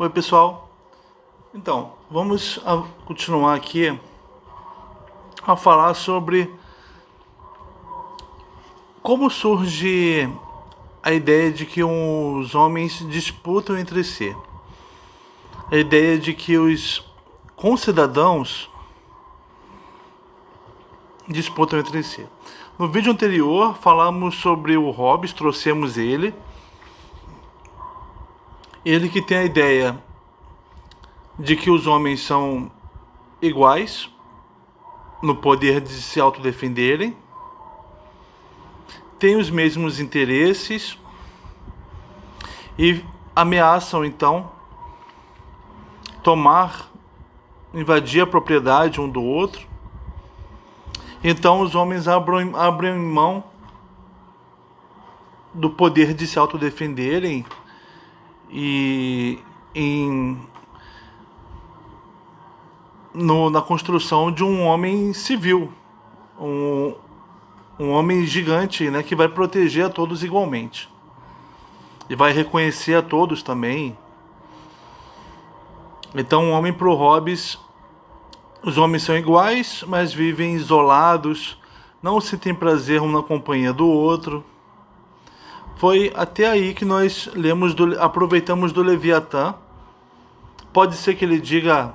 Oi, pessoal. Então, vamos continuar aqui a falar sobre como surge a ideia de que os homens disputam entre si. A ideia de que os concidadãos disputam entre si. No vídeo anterior, falamos sobre o Hobbes, trouxemos ele. Ele que tem a ideia de que os homens são iguais no poder de se autodefenderem, têm os mesmos interesses e ameaçam então invadir a propriedade um do outro. Então os homens abrem mão do poder de se autodefenderem na construção de um homem civil, um homem gigante, né, que vai proteger a todos igualmente e vai reconhecer a todos também. Então, um homem pro Hobbes, os homens são iguais, mas vivem isolados, não sentem prazer um na companhia do outro. Foi até aí que nós aproveitamos do Leviatã. Pode ser que ele diga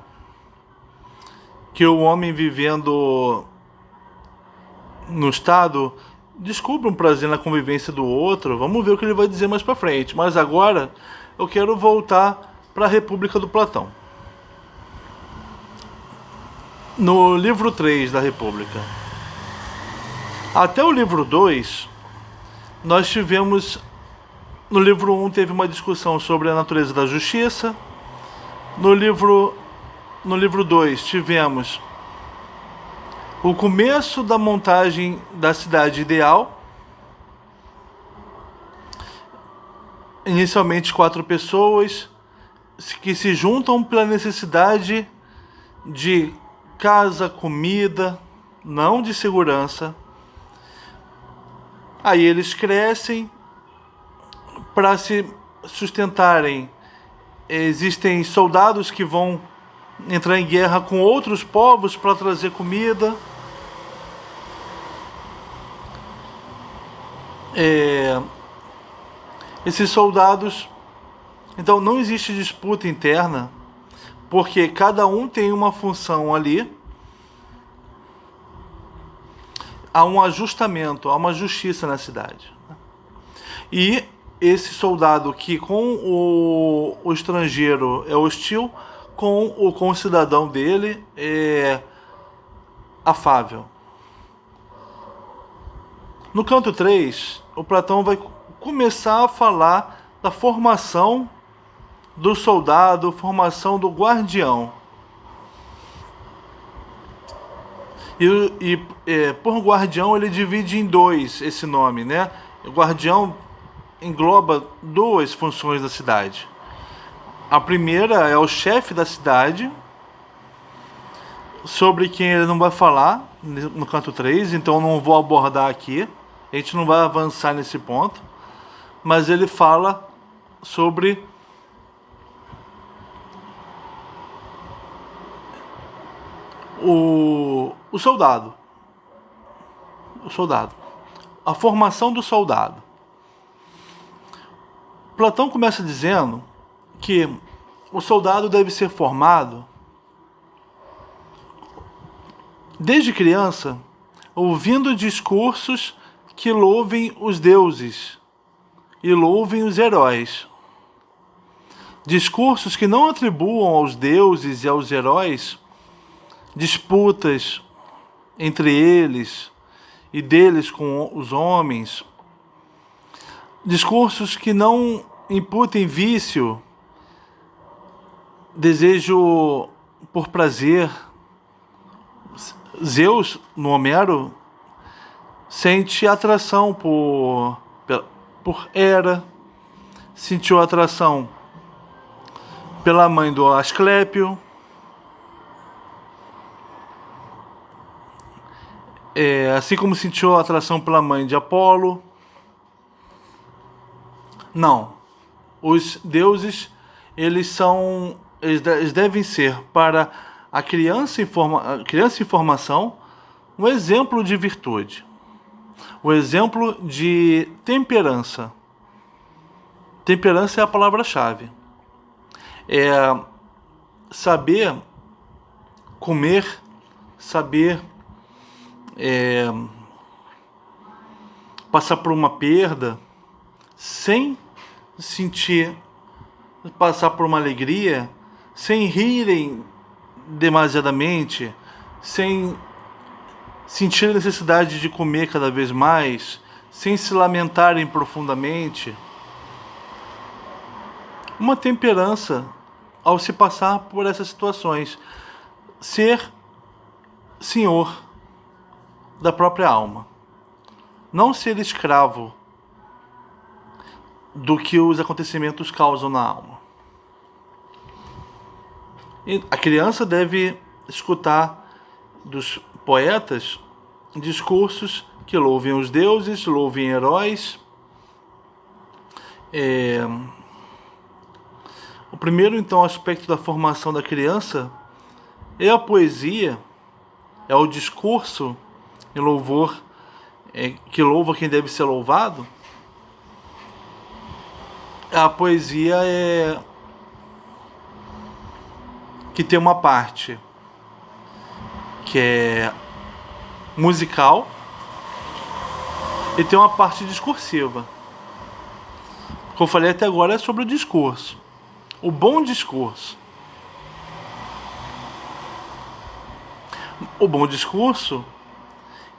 que o homem vivendo no estado descubra um prazer na convivência do outro. Vamos ver o que ele vai dizer mais pra frente. Mas agora eu quero voltar para a República do Platão. No livro 3 da República. Até o livro 2, nós tivemos... No livro 1 teve uma discussão sobre a natureza da justiça. No livro 2 tivemos o começo da montagem da cidade ideal. Inicialmente 4 pessoas que se juntam pela necessidade de casa, comida, não de segurança. Aí eles crescem para se sustentarem. Existem soldados que vão entrar em guerra com outros povos para trazer comida. Esses soldados... Então não existe disputa interna, porque cada um tem uma função ali. Há um ajustamento, há uma justiça na cidade. E esse soldado que com o estrangeiro é hostil, com o concidadão dele é afável. No canto 3, o Platão vai começar a falar da formação do soldado, formação do guardião. Por guardião ele divide em 2 esse nome, né? O guardião engloba 2 funções da cidade. A primeira é o chefe da cidade, sobre quem ele não vai falar no canto 3, então eu não vou abordar aqui. A gente não vai avançar nesse ponto. Mas ele fala sobre o soldado. O soldado. A formação do soldado. Platão começa dizendo que o soldado deve ser formado desde criança, ouvindo discursos que louvem os deuses e louvem os heróis. Discursos que não atribuam aos deuses e aos heróis disputas entre eles e deles com os homens. Discursos que não imputem vício, desejo por prazer. Zeus, no Homero, sente atração por Hera, sentiu atração pela mãe do Asclépio, assim como sentiu atração pela mãe de Apolo. Não, os deuses eles devem ser para a criança em formação um exemplo de virtude, um exemplo de temperança. Temperança é a palavra-chave. É saber comer, saber passar por uma perda sem sentir, passar por uma alegria, sem rirem demasiadamente, sem sentir a necessidade de comer cada vez mais, sem se lamentarem profundamente. Uma temperança ao se passar por essas situações. Ser senhor da própria alma. Não ser escravo do que os acontecimentos causam na alma. E a criança deve escutar dos poetas discursos que louvem os deuses, louvem heróis. O primeiro, então, aspecto da formação da criança é a poesia, é o discurso em louvor, que louva quem deve ser louvado. A poesia que tem uma parte que é musical e tem uma parte discursiva. O que eu falei até agora é sobre o discurso. O bom discurso. O bom discurso,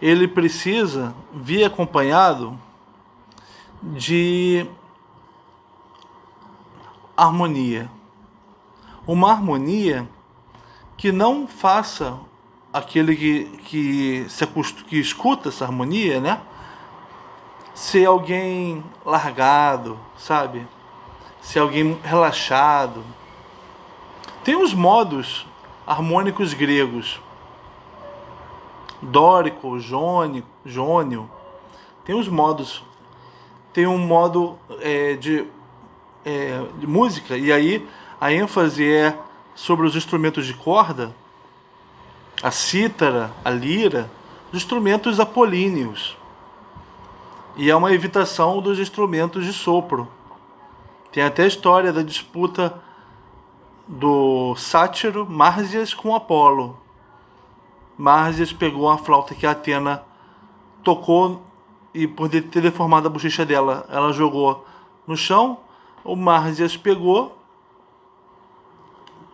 ele precisa vir acompanhado de harmonia. Uma harmonia que não faça aquele que escuta essa harmonia, né? Ser alguém largado, sabe? Ser alguém relaxado. Tem os modos harmônicos gregos. Dórico, jônio. Tem os modos. Tem um modo de música, e aí a ênfase é sobre os instrumentos de corda, a cítara, a lira, os instrumentos apolíneos. E é uma evitação dos instrumentos de sopro. Tem até a história da disputa do sátiro Mársias com Apolo. Mársias pegou a flauta que a Atena tocou e, por ter deformado a bochecha dela, ela jogou no chão. O Mársias pegou,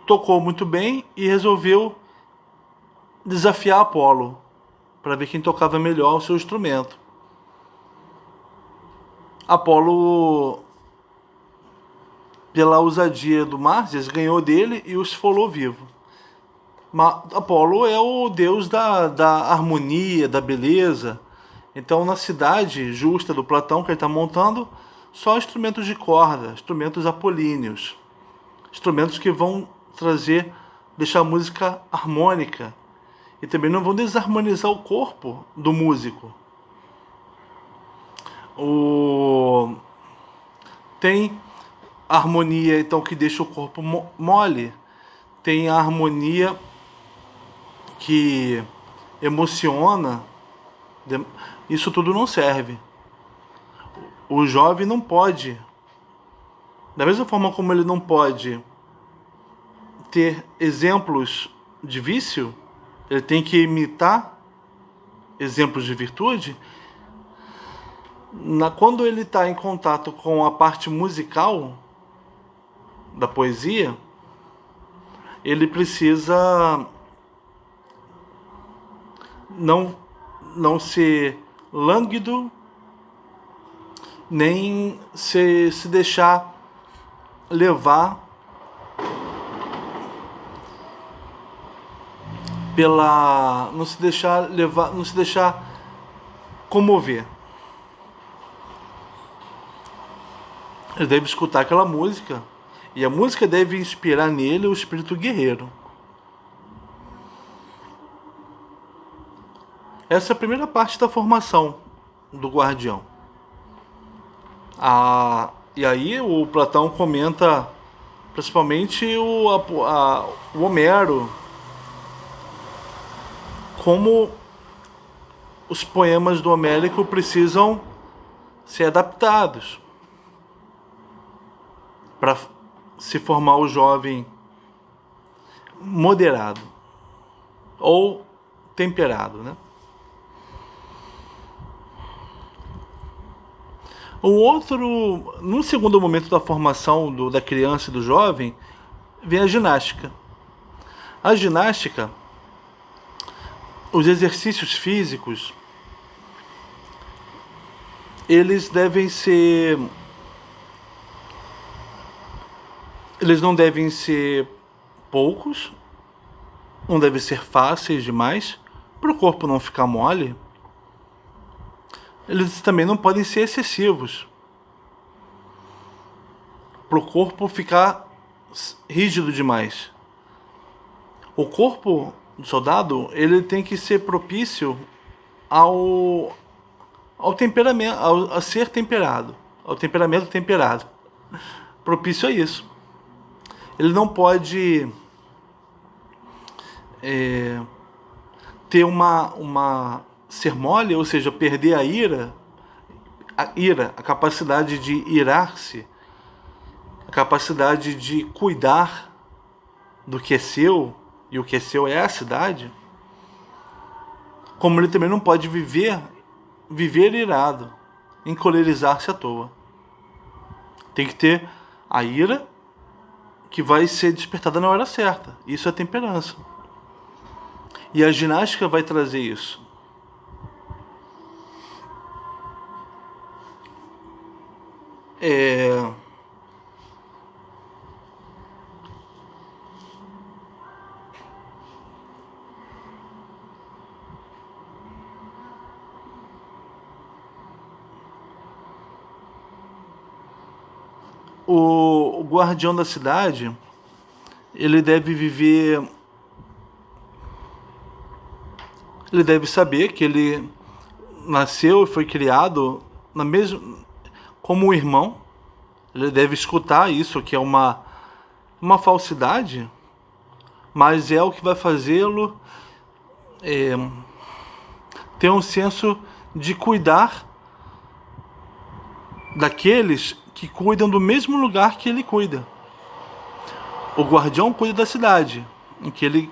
tocou muito bem e resolveu desafiar Apolo para ver quem tocava melhor o seu instrumento. Apolo, pela ousadia do Mársias, ganhou dele e o esfolou vivo. Apolo é o deus da harmonia, da beleza. Então, na cidade justa do Platão que ele está montando, só instrumentos de corda, instrumentos apolíneos, instrumentos que vão deixar a música harmônica e também não vão desarmonizar o corpo do músico. Tem a harmonia, então, que deixa o corpo mole. Tem a harmonia que emociona. Isso tudo não serve. O jovem não pode, da mesma forma como ele não pode ter exemplos de vício, ele tem que imitar exemplos de virtude. Quando ele está em contato com a parte musical da poesia, ele precisa não ser lânguido, nem se deixar levar não se deixar comover. Ele deve escutar aquela música, e a música deve inspirar nele o espírito guerreiro. Essa é a primeira parte da formação do guardião. E aí o Platão comenta principalmente o Homero, como os poemas do Homérico precisam ser adaptados para se formar o jovem moderado ou temperado, né? No segundo momento da formação da criança e do jovem, vem a ginástica. A ginástica, os exercícios físicos, eles não devem ser poucos, não devem ser fáceis demais, para o corpo não ficar mole. Eles também não podem ser excessivos, para o corpo ficar rígido demais. O corpo do soldado, ele tem que ser propício ao temperamento, a ser temperado, ao temperamento temperado, propício a isso. Ele não pode ter ser mole, ou seja, perder a ira, a capacidade de irar-se, a capacidade de cuidar do que é seu, e o que é seu é a cidade. Como ele também não pode viver irado, encolerizar-se à toa. Tem que ter a ira que vai ser despertada na hora certa. Isso é temperança. E a ginástica vai trazer isso. O guardião da cidade, ele deve saber que ele nasceu e foi criado como um irmão. Ele deve escutar isso, que é uma falsidade, mas é o que vai fazê-lo ter um senso de cuidar daqueles que cuidam do mesmo lugar que ele cuida. O guardião cuida da cidade, em que ele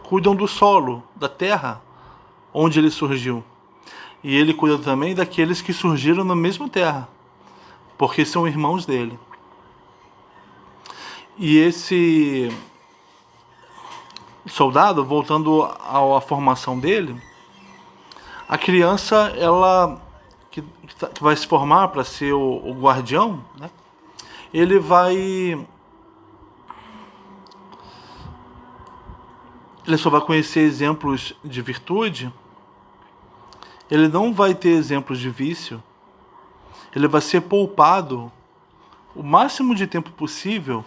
cuidam do solo, da terra onde ele surgiu. E ele cuida também daqueles que surgiram na mesma terra, porque são irmãos dele. E esse soldado, voltando à formação dele, a criança, ela que vai se formar para ser o guardião, né? Ele só vai conhecer exemplos de virtude. Ele não vai ter exemplos de vício. Ele vai ser poupado o máximo de tempo possível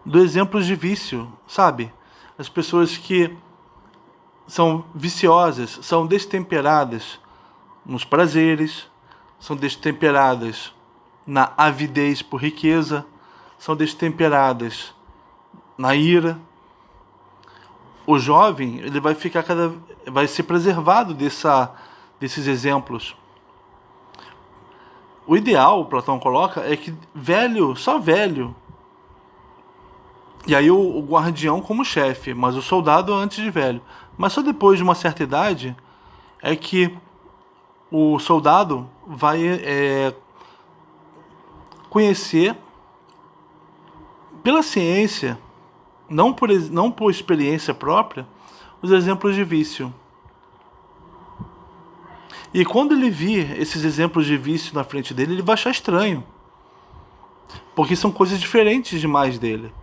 do exemplo de vício, sabe? As pessoas que são viciosas, são destemperadas nos prazeres, são destemperadas na avidez por riqueza, são destemperadas na ira. O jovem, ele vai ser preservado desses exemplos. O ideal, Platão coloca, é que só velho, e aí o guardião como chefe, mas o soldado antes de velho. Mas só depois de uma certa idade é que o soldado vai conhecer pela ciência, não por experiência própria, os exemplos de vício. E quando ele vir esses exemplos de vício na frente dele, ele vai achar estranho, porque são coisas diferentes demais dele.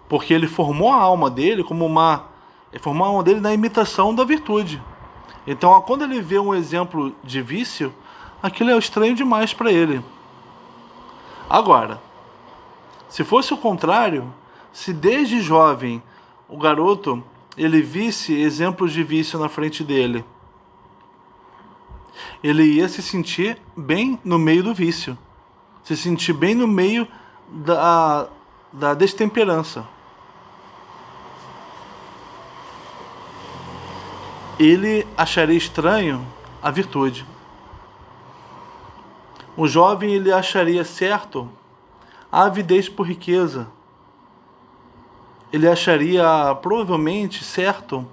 Porque ele formou a alma dele formou a alma dele na imitação da virtude. Então, quando ele vê um exemplo de vício, aquilo é estranho demais para ele. Agora, se fosse o contrário, se desde jovem o garoto ele visse exemplos de vício na frente dele, ele ia se sentir bem no meio do vício. se sentir bem no meio da destemperança. Ele acharia estranho a virtude. O jovem ele acharia certo a avidez por riqueza. Ele acharia provavelmente certo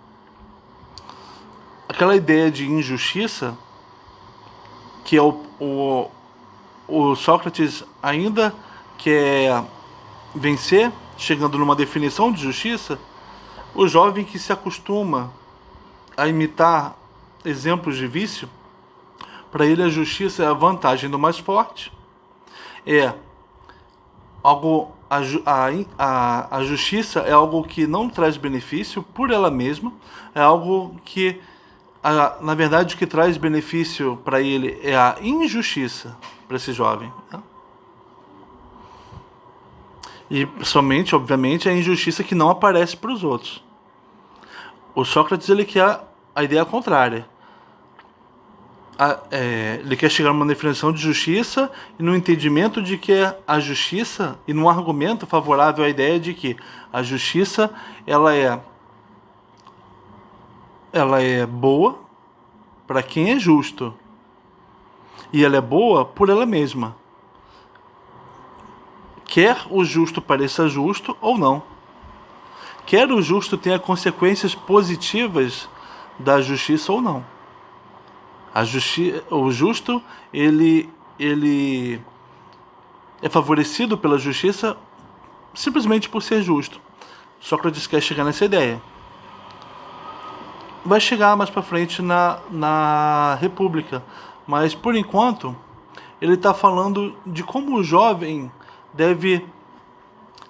aquela ideia de injustiça que é o Sócrates ainda quer vencer, chegando numa definição de justiça. O jovem que se acostuma a imitar exemplos de vício, para ele a justiça é a vantagem do mais forte, é algo, a justiça é algo que não traz benefício por ela mesma, é algo que, na verdade, o que traz benefício para ele é a injustiça para esse jovem. Né? E somente, obviamente, a injustiça que não aparece para os outros. O Sócrates ele quer a ideia contrária. Ele quer chegar a uma definição de justiça e no entendimento de que a justiça, e num argumento favorável à ideia de que a justiça ela é boa para quem é justo. E ela é boa por ela mesma. Quer o justo pareça justo ou não. Quer o justo tenha consequências positivas da justiça ou não. O justo, ele é favorecido pela justiça simplesmente por ser justo. Sócrates quer chegar nessa ideia. Vai chegar mais para frente na República. Mas, por enquanto, ele está falando de como o jovem deve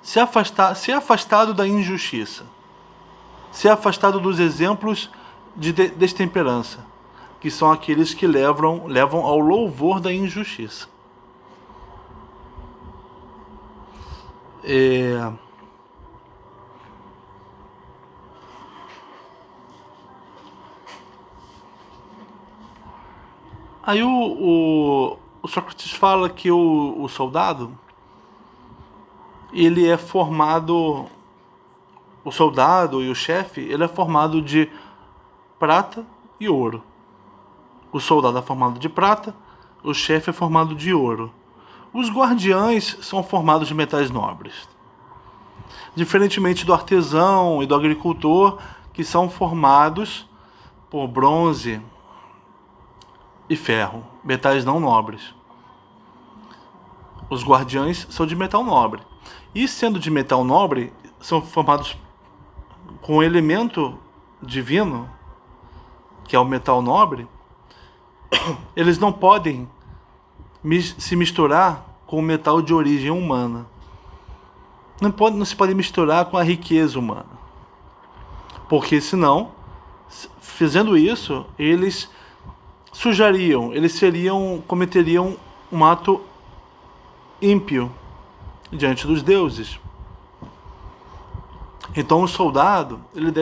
ser afastado da injustiça. Ser afastado dos exemplos de destemperança, que são aqueles que levam ao louvor da injustiça. Aí o Sócrates fala que o soldado, ele é formado, o soldado e o chefe, ele é formado de prata e ouro. O soldado é formado de prata, o chefe é formado de ouro. Os guardiães são formados de metais nobres. Diferentemente do artesão e do agricultor, que são formados por bronze e ferro, metais não nobres. Os guardiães são de metal nobre. E sendo de metal nobre, são formados com um elemento divino, que é o metal nobre. Eles não podem se misturar com o metal de origem humana. Não se pode misturar com a riqueza humana. Porque senão, fazendo isso, eles sujariam, cometeriam um ato ímpio diante dos deuses. Então o soldado, ele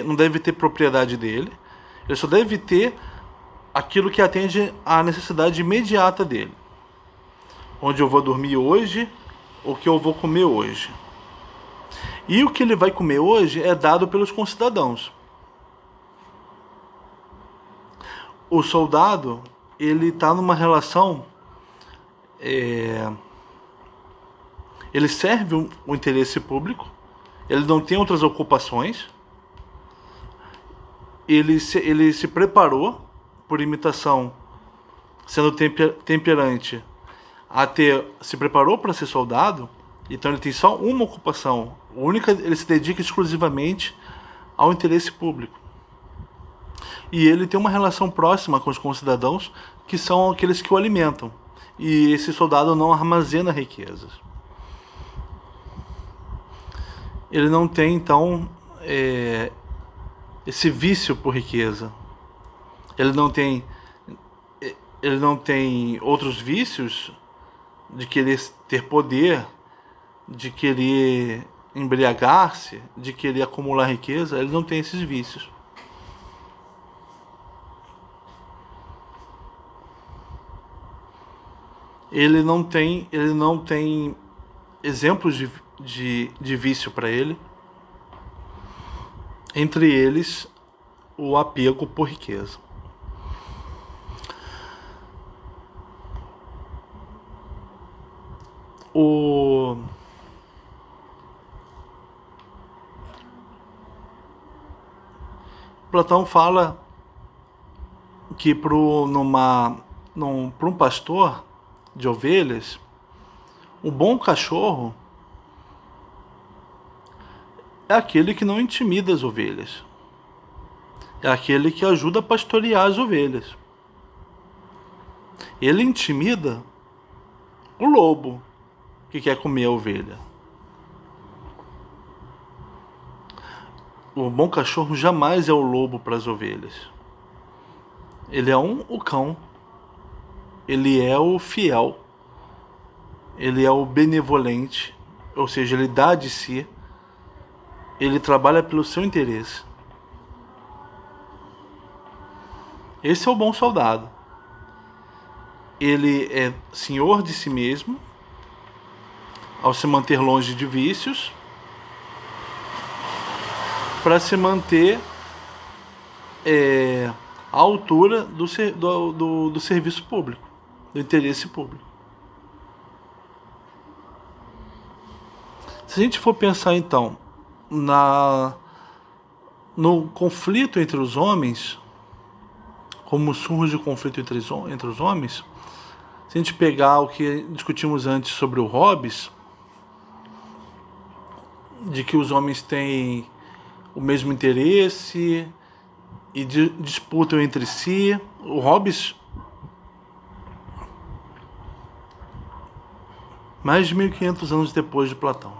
não deve ter propriedade dele, ele só deve ter aquilo que atende à necessidade imediata dele. Onde eu vou dormir hoje, o que eu vou comer hoje. E o que ele vai comer hoje é dado pelos concidadãos. O soldado, ele está numa relação, ele serve o interesse público, ele não tem outras ocupações, ele se preparou por imitação, sendo temperante, se preparou para ser soldado, então ele tem só uma ocupação, ele se dedica exclusivamente ao interesse público. E ele tem uma relação próxima com os concidadãos, que são aqueles que o alimentam. E esse soldado não armazena riquezas. Ele não tem, então, esse vício por riqueza. Ele não tem outros vícios de querer ter poder, de querer embriagar-se, de querer acumular riqueza. Ele não tem esses vícios. ele não tem exemplos de vício para ele, entre eles o apego por riqueza. O Platão fala que para um pastor de ovelhas, um bom cachorro é aquele que não intimida as ovelhas. É aquele que ajuda a pastorear as ovelhas. Ele intimida o lobo que quer comer a ovelha. O bom cachorro jamais é o lobo para as ovelhas. Ele é o cão. Ele é o fiel. Ele é o benevolente. Ou seja, ele dá de si. Ele trabalha pelo seu interesse. Esse é o bom soldado. Ele é senhor de si mesmo, ao se manter longe de vícios, para se manter à altura do serviço público, do interesse público. Se a gente for pensar então no conflito entre os homens, como surge o conflito entre os homens, se a gente pegar o que discutimos antes sobre o Hobbes, de que os homens têm o mesmo interesse e disputam entre si, o Hobbes, mais de 1500 anos depois de Platão,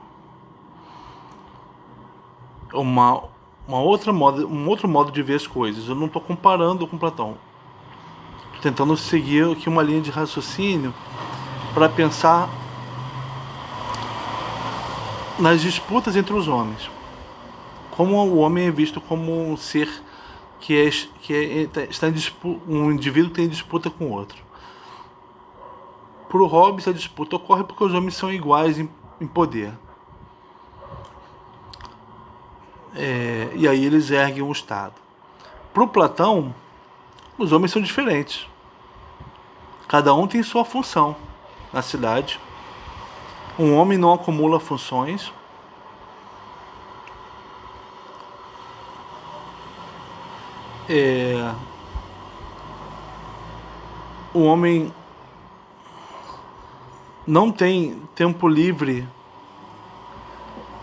um outro modo de ver as coisas. Eu não estou comparando com Platão. Estou tentando seguir aqui uma linha de raciocínio para pensar nas disputas entre os homens. Como o homem é visto como um ser está em disputa, um indivíduo que tem disputa com o outro. Para o Hobbes, a disputa ocorre porque os homens são iguais em poder. E aí eles erguem um Estado. Para o Platão, os homens são diferentes. Cada um tem sua função na cidade. Um homem não acumula funções. O homem não tem tempo livre,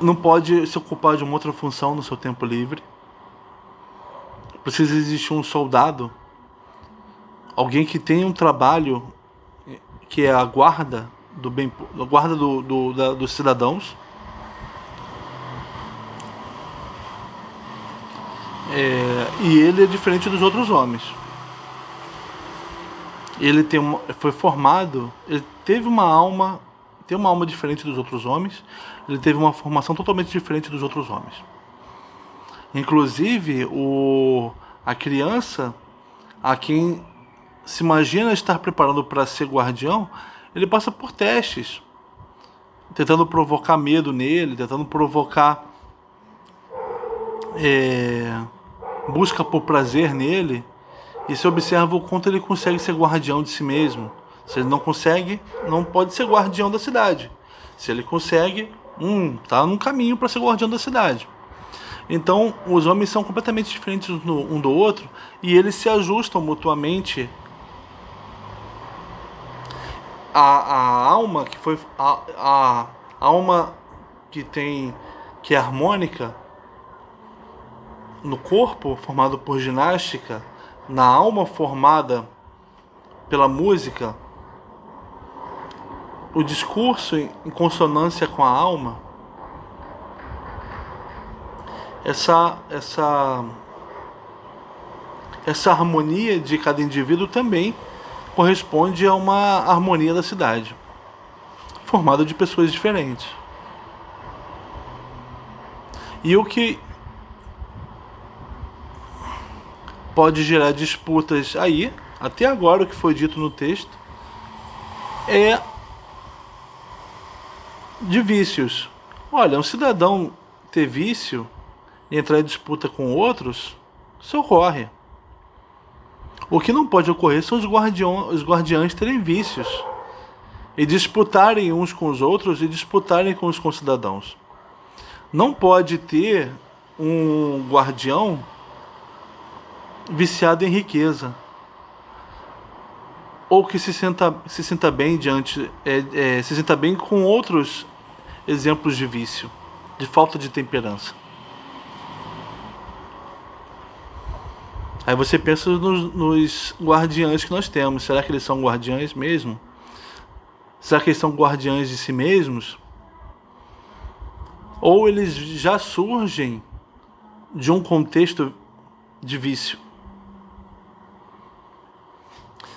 não pode se ocupar de uma outra função no seu tempo livre. Precisa existir um soldado, alguém que tenha um trabalho que é a guarda do bem, a guarda dos cidadãos. E ele é diferente dos outros homens. Ele foi formado, ele teve uma alma, tem uma alma diferente dos outros homens. Ele teve uma formação totalmente diferente dos outros homens. Inclusive, a criança, a quem se imagina estar preparando para ser guardião, ele passa por testes, tentando provocar medo nele, tentando provocar busca por prazer nele, e se observa o quanto ele consegue ser guardião de si mesmo. Se ele não consegue, não pode ser guardião da cidade. Se ele consegue, está num caminho para ser guardião da cidade. Então, os homens são completamente diferentes um do outro, e eles se ajustam mutuamente. A alma que foi a alma que é harmônica no corpo, formado por ginástica, na alma formada pela música, o discurso em consonância com a alma, essa harmonia de cada indivíduo também corresponde a uma harmonia da cidade, formada de pessoas diferentes. E o que pode gerar disputas aí, até agora o que foi dito no texto, é de vícios. Olha, um cidadão ter vício e entrar em disputa com outros, isso ocorre. O que não pode ocorrer são os guardiães terem vícios e disputarem uns com os outros e disputarem com os concidadãos. Não pode ter um guardião viciado em riqueza ou que se sinta bem se sinta bem com outros exemplos de vício, de falta de temperança. Aí você pensa nos guardiães que nós temos. Será que eles são guardiães mesmo? Será que eles são guardiães de si mesmos? Ou eles já surgem de um contexto de vício?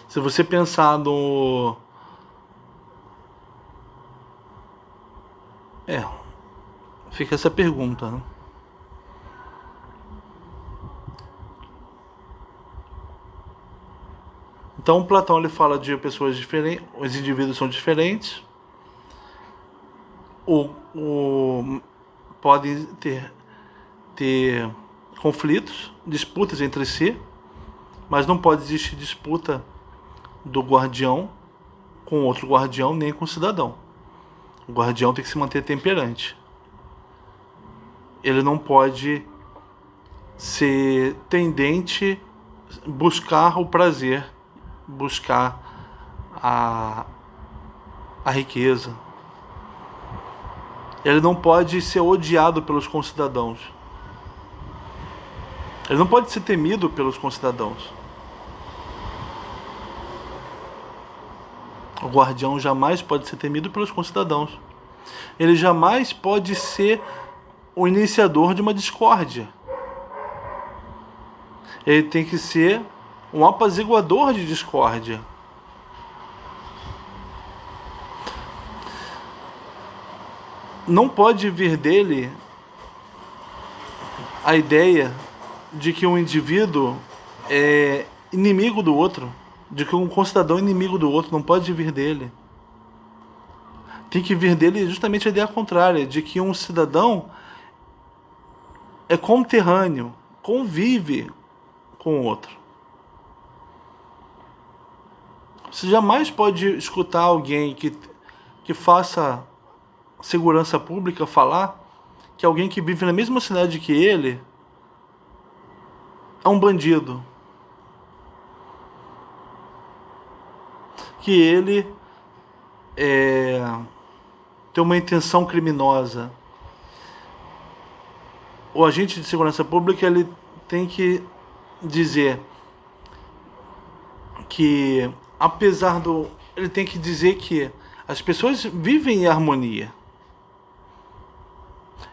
Se você pensar no... fica essa pergunta, né? Então Platão ele fala de pessoas diferentes, os indivíduos são diferentes, podem ter conflitos, disputas entre si, mas não pode existir disputa do guardião com outro guardião nem com o cidadão. O guardião tem que se manter temperante. Ele não pode ser tendente, buscar o prazer, buscar a riqueza. Ele não pode ser odiado pelos concidadãos. Ele não pode ser temido pelos concidadãos. O guardião jamais pode ser temido pelos concidadãos. Ele jamais pode ser o iniciador de uma discórdia. Ele tem que ser um apaziguador de discórdia. Não pode vir dele a ideia de que um indivíduo é inimigo do outro, de que um concidadão é inimigo do outro. Não pode vir dele. Tem que vir dele justamente a ideia contrária, de que um cidadão é conterrâneo, convive com o outro. Você jamais pode escutar alguém que faça segurança pública falar que alguém que vive na mesma cidade que ele é um bandido. Que ele tem uma intenção criminosa. O agente de segurança pública ele tem que dizer que ele tem que dizer que as pessoas vivem em harmonia.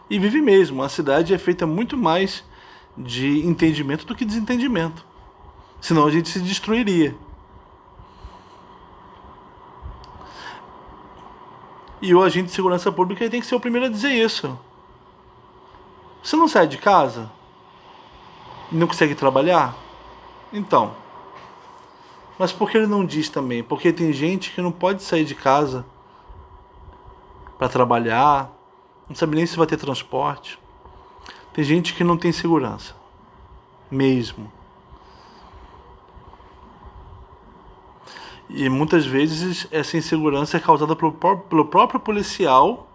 E vive mesmo. A cidade é feita muito mais de entendimento do que desentendimento. Senão a gente se destruiria. E o agente de segurança pública tem que ser o primeiro a dizer isso. Você não sai de casa? Não consegue trabalhar? Então. Mas por que ele não diz também? Porque tem gente que não pode sair de casa para trabalhar, não sabe nem se vai ter transporte. Tem gente que não tem segurança. Mesmo. E muitas vezes essa insegurança é causada pelo próprio policial,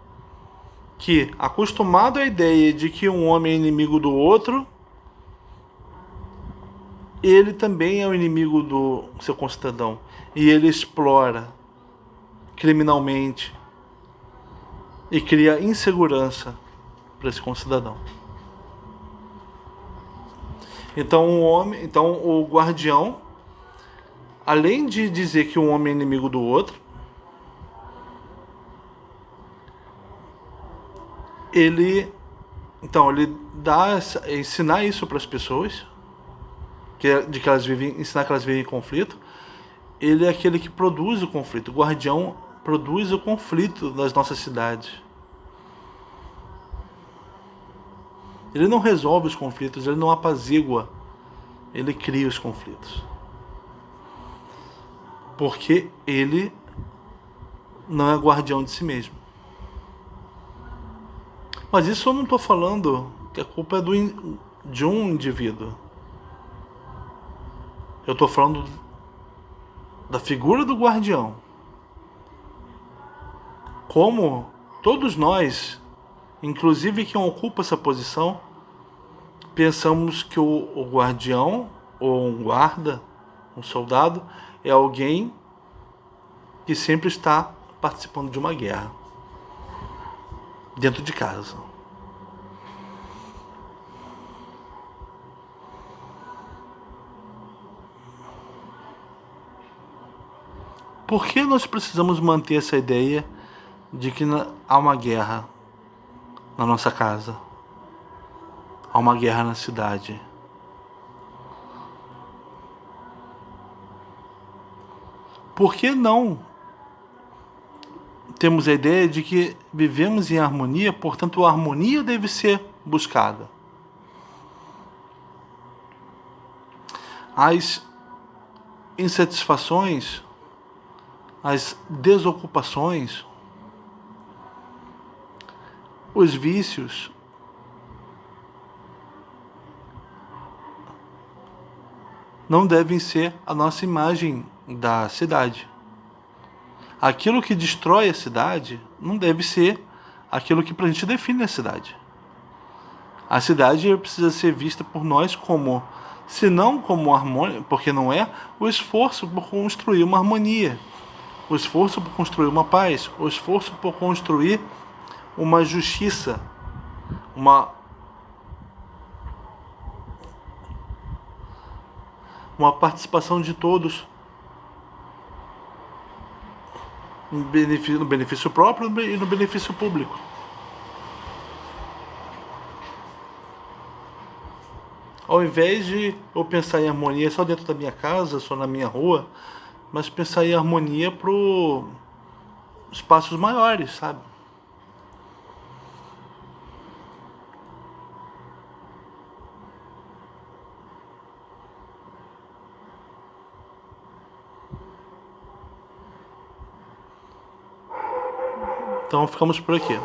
que, acostumado à ideia de que um homem é inimigo do outro, ele também é o inimigo do seu concidadão. E ele explora criminalmente e cria insegurança para esse concidadão. Então o guardião, além de dizer que um homem é inimigo do outro, ele ensinar isso para as pessoas, ensinar que elas vivem em conflito. Ele é aquele que produz o conflito. O guardião produz o conflito nas nossas cidades. Ele não resolve os conflitos, ele não apazigua, ele cria os conflitos. Porque ele não é guardião de si mesmo. Mas isso eu não estou falando que a culpa é de um indivíduo. Eu estou falando da figura do guardião. Como todos nós, inclusive quem ocupa essa posição, pensamos que o guardião, ou um guarda, um soldado, é alguém que sempre está participando de uma guerra dentro de casa. Por que nós precisamos manter essa ideia de que há uma guerra na nossa casa? Há uma guerra na cidade. Por que não temos a ideia de que vivemos em harmonia, portanto a harmonia deve ser buscada? As insatisfações, as desocupações, os vícios, não devem ser a nossa imagem da cidade. Aquilo que destrói a cidade não deve ser aquilo que pra gente define a cidade. A cidade precisa ser vista por nós como, se não como harmonia, porque não é, o esforço por construir uma harmonia, o esforço por construir uma paz, o esforço por construir uma justiça, uma participação de todos no benefício próprio e no benefício público. Ao invés de eu pensar em harmonia só dentro da minha casa, só na minha rua, mas pensar em harmonia para os espaços maiores, sabe? Então ficamos por aqui.